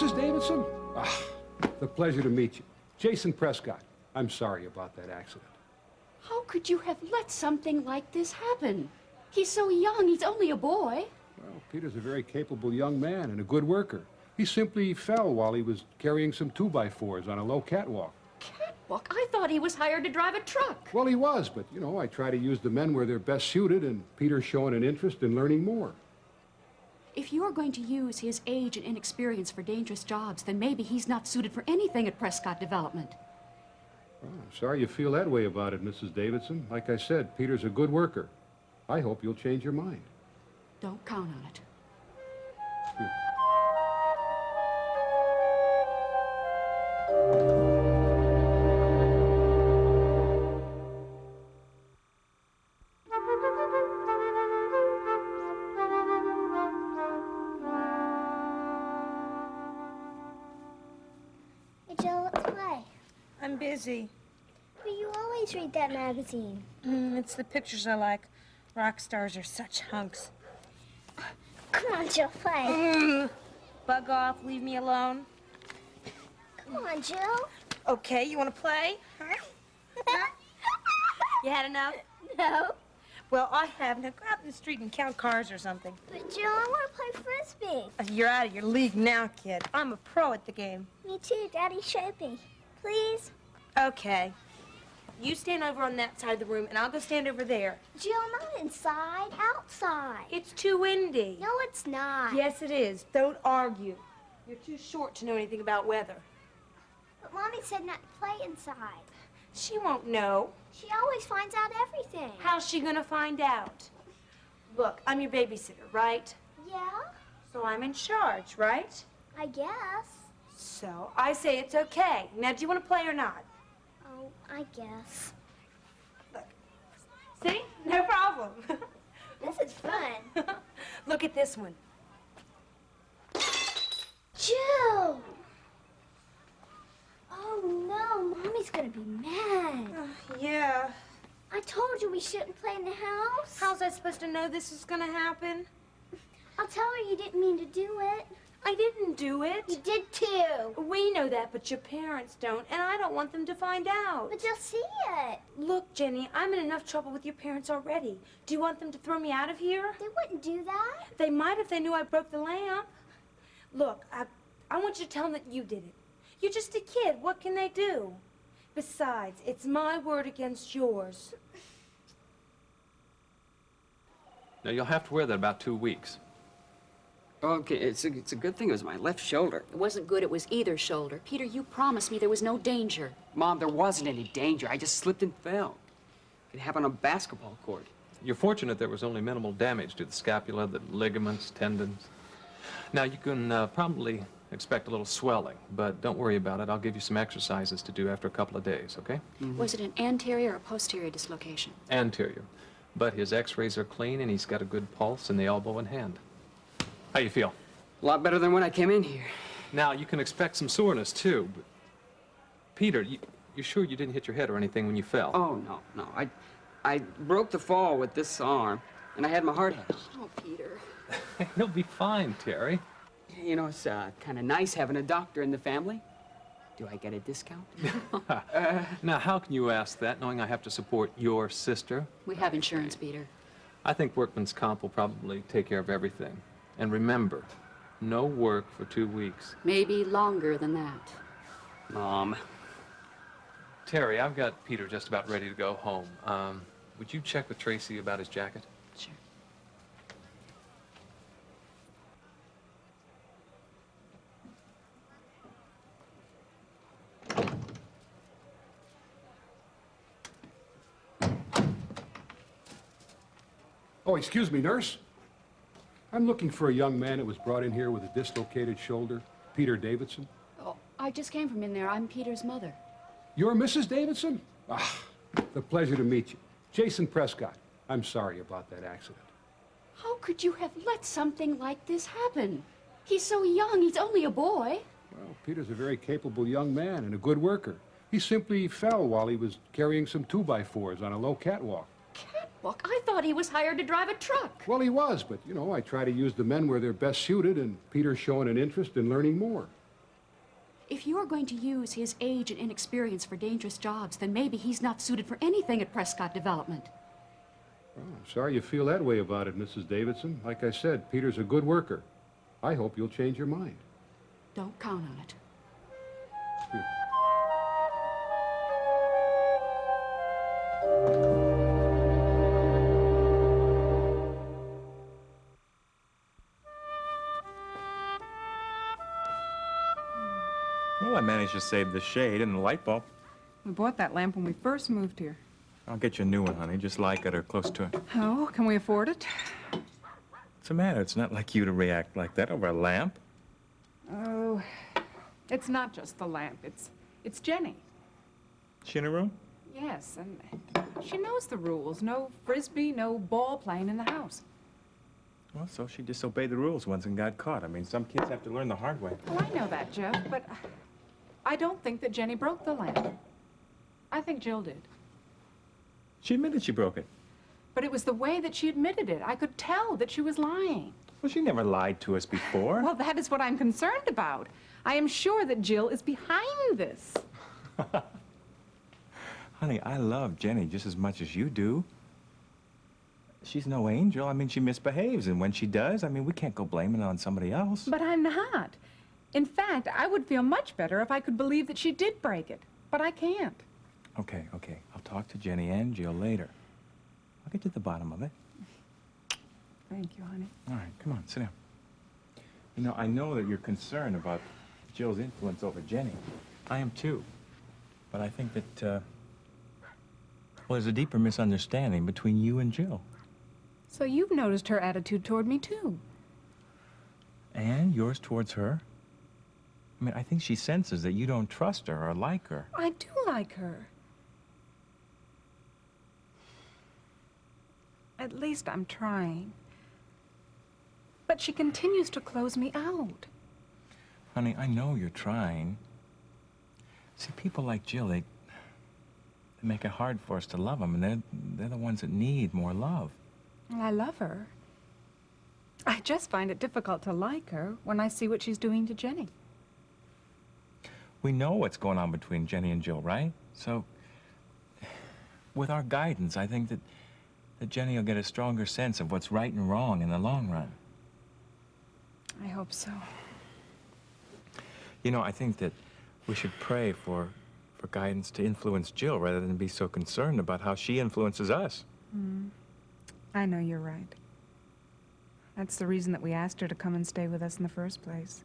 Mrs. Davidson? Ah, the pleasure to meet you. Jason Prescott. I'm sorry about that accident. How could you have let something like this happen? He's so young, he's only a boy. Well, Peter's a very capable young man and a good worker. He simply fell while he was carrying some 2x4s on a low catwalk. Catwalk? I thought he was hired to drive a truck. Well, he was, but, you know, I try to use the men where they're best suited, and Peter's showing an interest in learning more. If you're going to use his age and inexperience for dangerous jobs, then maybe he's not suited for anything at Prescott Development. Well, I'm sorry you feel that way about it, Mrs. Davidson. Like I said, Peter's a good worker. I hope you'll change your mind. Don't count on it. Hey, Jill, let's play. I'm busy. But you always read that magazine. It's the pictures I like. Rock stars are such hunks. Come on, Jill, play. Bug off, leave me alone. Come on, Jill. Okay, you want to play? Huh? You had enough? No. Well, I have. Now go out in the street and count cars or something. But, Jill, I want to play Frisbee. You're out of your league now, kid. I'm a pro at the game. Me too. Daddy showed me. Please? Okay. You stand over on that side of the room, and I'll go stand over there. Jill, not inside. Outside. It's too windy. No, it's not. Yes, it is. Don't argue. You're too short to know anything about weather. But Mommy said not to play inside. She won't know. She always finds out everything. How's she gonna find out? Look, I'm your babysitter, right? Yeah, So I'm in charge, right? I guess. So I say it's okay. Now, do you want to play or not? Oh, I guess. Look. See? No problem. This is fun. Look at this one. Jill! Oh, no. Mommy's gonna be mad. Yeah. I told you we shouldn't play in the house. How's I supposed to know this is gonna happen? I'll tell her you didn't mean to do it. I didn't do it. You did too. We know that, but your parents don't, and I don't want them to find out. But they'll see it. Look, Jenny, I'm in enough trouble with your parents already. Do you want them to throw me out of here? They wouldn't do that. They might if they knew I broke the lamp. Look, I want you to tell them that you did it. You're just a kid. What can they do? Besides, it's my word against yours. Now, you'll have to wear that about 2 weeks. Okay, it's a good thing it was my left shoulder. It wasn't good, it was either shoulder. Peter, you promised me there was no danger. Mom, there wasn't any danger. I just slipped and fell. It happened on a basketball court. You're fortunate there was only minimal damage to the scapula, the ligaments, tendons. Now, you can probably expect a little swelling, but don't worry about it. I'll give you some exercises to do after a couple of days, okay? Was it an anterior or posterior dislocation? Anterior. But his x-rays are clean, and he's got a good pulse in the elbow and hand. How you feel? A lot better than when I came in here. Now, you can expect some soreness, too. But Peter, you're sure you didn't hit your head or anything when you fell? Oh, no. I broke the fall with this arm, and I had my heart out. Oh, Peter. You'll be fine, Terry. You know, it's kind of nice having a doctor in the family. Do I get a discount? Now, how can you ask that, knowing I have to support your sister? We have insurance, Peter. I think Workman's Comp will probably take care of everything. And remember, no work for 2 weeks. Maybe longer than that. Mom. Terry, I've got Peter just about ready to go home. Would you check with Tracy about his jacket? Sure. Oh, excuse me, nurse. I'm looking for a young man that was brought in here with a dislocated shoulder. Peter Davidson. Oh, I just came from in there. I'm Peter's mother. You're Mrs. Davidson? Ah, the pleasure to meet you. Jason Prescott. I'm sorry about that accident. How could you have let something like this happen? He's so young. He's only a boy. Well, Peter's a very capable young man and a good worker. He simply fell while he was carrying some 2x4s on a low catwalk. Catwalk? I thought he was hired to drive a truck. Well, he was, but, you know, I try to use the men where they're best suited, and Peter's showing an interest in learning more. If you're going to use his age and inexperience for dangerous jobs, then maybe he's not suited for anything at Prescott Development. Well, I'm sorry you feel that way about it, Mrs. Davidson. Like I said, Peter's a good worker. I hope you'll change your mind. Don't count on it. Well, I managed to save the shade and the light bulb. We bought that lamp when we first moved here. I'll get you a new one, honey, just like it or close to it. Oh, can we afford it? What's the matter? It's not like you to react like that over a lamp. Oh, it's not just the lamp. It's Jenny. She in her room? Yes, and she knows the rules. No frisbee, no ball playing in the house. Well, so she disobeyed the rules once and got caught. I mean, some kids have to learn the hard way. Oh, I know that, Jeff, but I don't think that Jenny broke the lamp. I think Jill did. She admitted she broke it. But it was the way that she admitted it. I could tell that she was lying. Well, she never lied to us before. Well, that is what I'm concerned about. I am sure that Jill is behind this. Honey, I love Jenny just as much as you do. She's no angel. I mean, she misbehaves, and when she does, I mean, we can't go blaming it on somebody else. But I'm not. In fact, I would feel much better if I could believe that she did break it. But I can't. Okay. I'll talk to Jenny and Jill later. I'll get to the bottom of it. Thank you, honey. All right, come on, sit down. You know, I know that you're concerned about Jill's influence over Jenny. I am too. But I think that, well, there's a deeper misunderstanding between you and Jill. So you've noticed her attitude toward me, too. And yours towards her. I mean, I think she senses that you don't trust her or like her. I do like her. At least I'm trying. But she continues to close me out. Honey, I know you're trying. See, people like Jill, they make it hard for us to love them, and they're the ones that need more love. Well, I love her. I just find it difficult to like her when I see what she's doing to Jenny. We know what's going on between Jenny and Jill, right? So, with our guidance, I think that Jenny will get a stronger sense of what's right and wrong in the long run. I hope so. You know, I think that we should pray for guidance to influence Jill rather than be so concerned about how she influences us. I know you're right. That's the reason that we asked her to come and stay with us in the first place.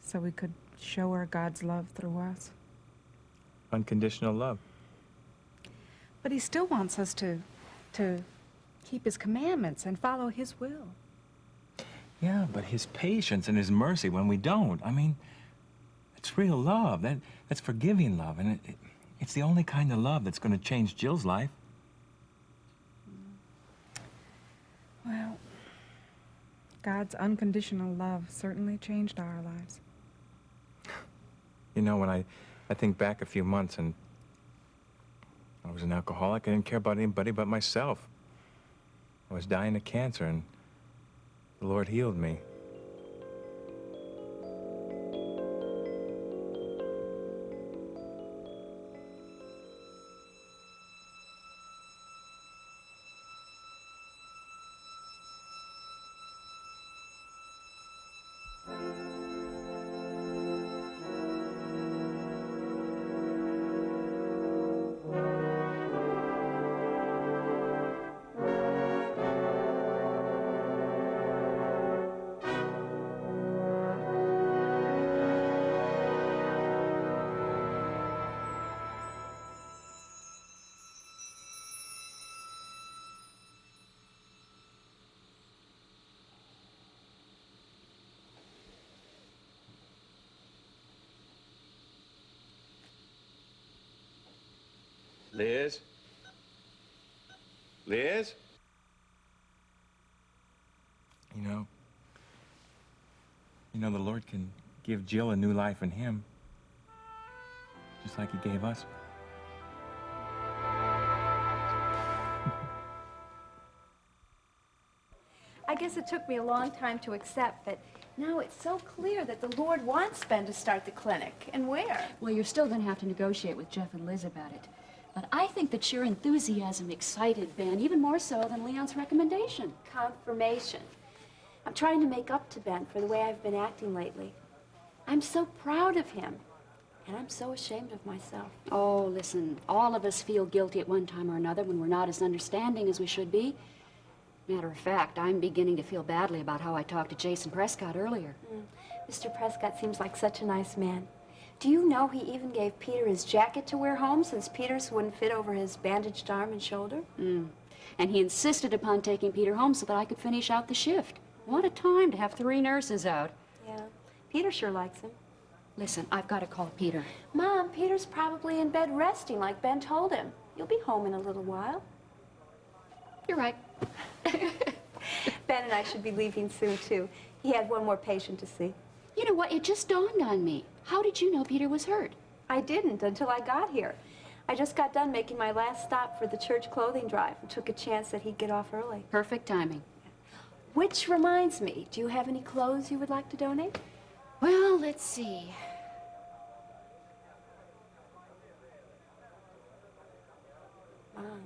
So we could show her God's love through us. Unconditional love. But he still wants us to keep his commandments and follow his will. Yeah, but his patience and his mercy when we don't. I mean, it's real love. That's forgiving love, and it's the only kind of love that's going to change Jill's life. Well, God's unconditional love certainly changed our lives. You know, when I think back a few months and I was an alcoholic, I didn't care about anybody but myself. I was dying of cancer, and the Lord healed me. Liz? Liz? You know, the Lord can give Jill a new life in him, just like he gave us. I guess it took me a long time to accept, but now it's so clear that the Lord wants Ben to start the clinic. And where? Well, you're still going to have to negotiate with Jeff and Liz about it. But I think that your enthusiasm excited Ben, even more so than Leon's recommendation. Confirmation. I'm trying to make up to Ben for the way I've been acting lately. I'm so proud of him, and I'm so ashamed of myself. Oh, listen, all of us feel guilty at one time or another when we're not as understanding as we should be. Matter of fact, I'm beginning to feel badly about how I talked to Jason Prescott earlier. Mr. Prescott seems like such a nice man. Do you know he even gave Peter his jacket to wear home since Peter's wouldn't fit over his bandaged arm and shoulder? And he insisted upon taking Peter home so that I could finish out the shift. What a time to have 3 nurses out. Yeah, Peter sure likes him. Listen, I've got to call Peter. Mom, Peter's probably in bed resting like Ben told him. You'll be home in a little while. You're right. Ben and I should be leaving soon, too. He had one more patient to see. You know what? It just dawned on me. How did you know Peter was hurt? I didn't until I got here. I just got done making my last stop for the church clothing drive and took a chance that he'd get off early. Perfect timing. Which reminds me, do you have any clothes you would like to donate? Well, let's see. Mom,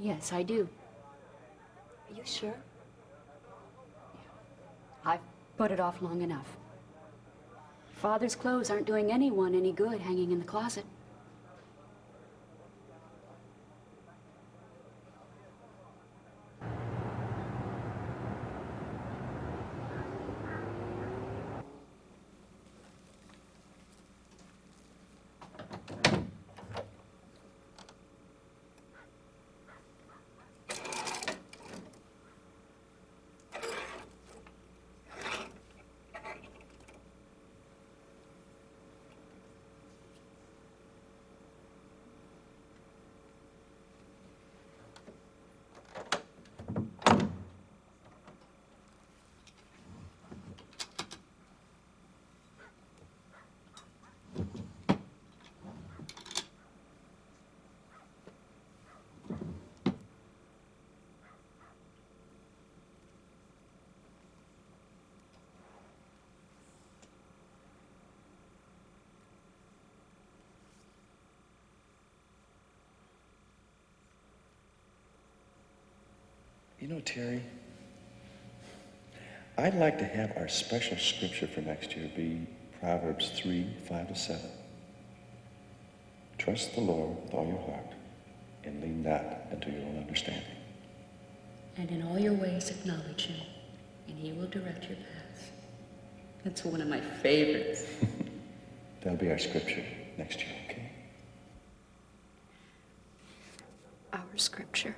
Yes, I do. are you sure? I've put it off long enough. Father's clothes aren't doing anyone any good hanging in the closet. You know, Terry, I'd like to have our special scripture for next year be Proverbs 3:5-7. Trust the Lord with all your heart and lean not into your own understanding. And in all your ways acknowledge him, and he will direct your paths. That's one of my favorites. That'll be our scripture next year, okay? Our scripture.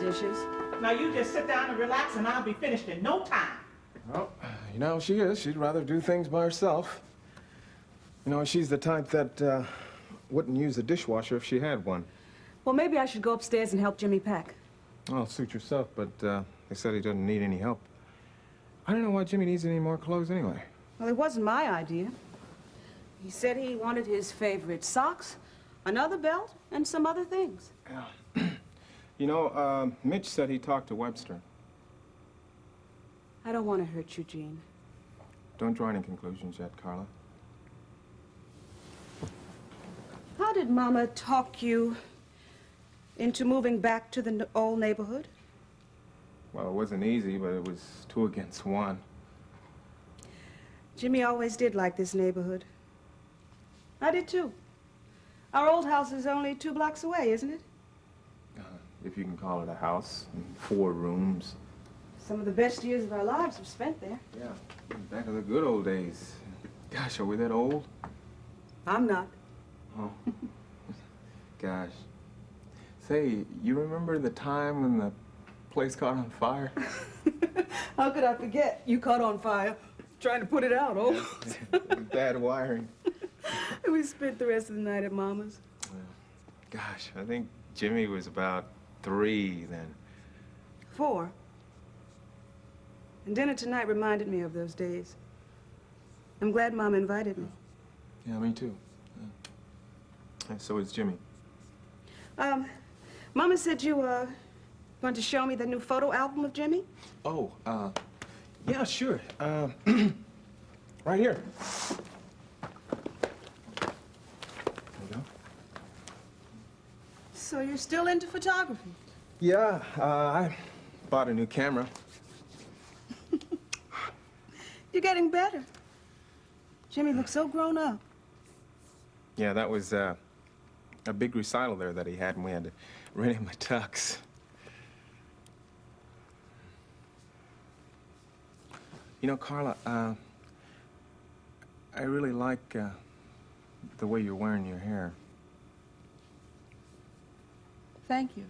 dishes. Now you just sit down and relax and I'll be finished in no time. Well, you know, she is. She'd rather do things by herself. You know, she's the type that wouldn't use a dishwasher if she had one. Well, maybe I should go upstairs and help Jimmy pack. Well, suit yourself, but they said he doesn't need any help. I don't know why Jimmy needs any more clothes anyway. Well, it wasn't my idea. He said he wanted his favorite socks, another belt, and some other things. Yeah. You know, Mitch said he talked to Webster. I don't want to hurt you, Jean. Don't draw any conclusions yet, Carla. How did Mama talk you into moving back to the old neighborhood? Well, it wasn't easy, but it was 2 against 1. Jimmy always did like this neighborhood. I did too. Our old house is only 2 blocks away, isn't it? If you can call it a house, and 4 rooms. Some of the best years of our lives were spent there. Yeah, back in the good old days. Gosh, are we that old? I'm not. Oh, gosh. Say, you remember the time when the place caught on fire? How could I forget? You caught on fire trying to put it out, oh. Bad wiring. We spent the rest of the night at Mama's. Gosh, I think Jimmy was about 3 then. 4. And dinner tonight reminded me of those days. I'm glad Mom invited me. Yeah, me too. And so is Jimmy. Mama said you were going to show me the new photo album of Jimmy? Oh, yeah, sure. Right here. There you go. So you're still into photography? Yeah, I bought a new camera. You're getting better. Jimmy looks so grown up. Yeah, that was a big recital there that he had, and we had to rent him a tux. You know, Carla, I really like the way you're wearing your hair. Thank you.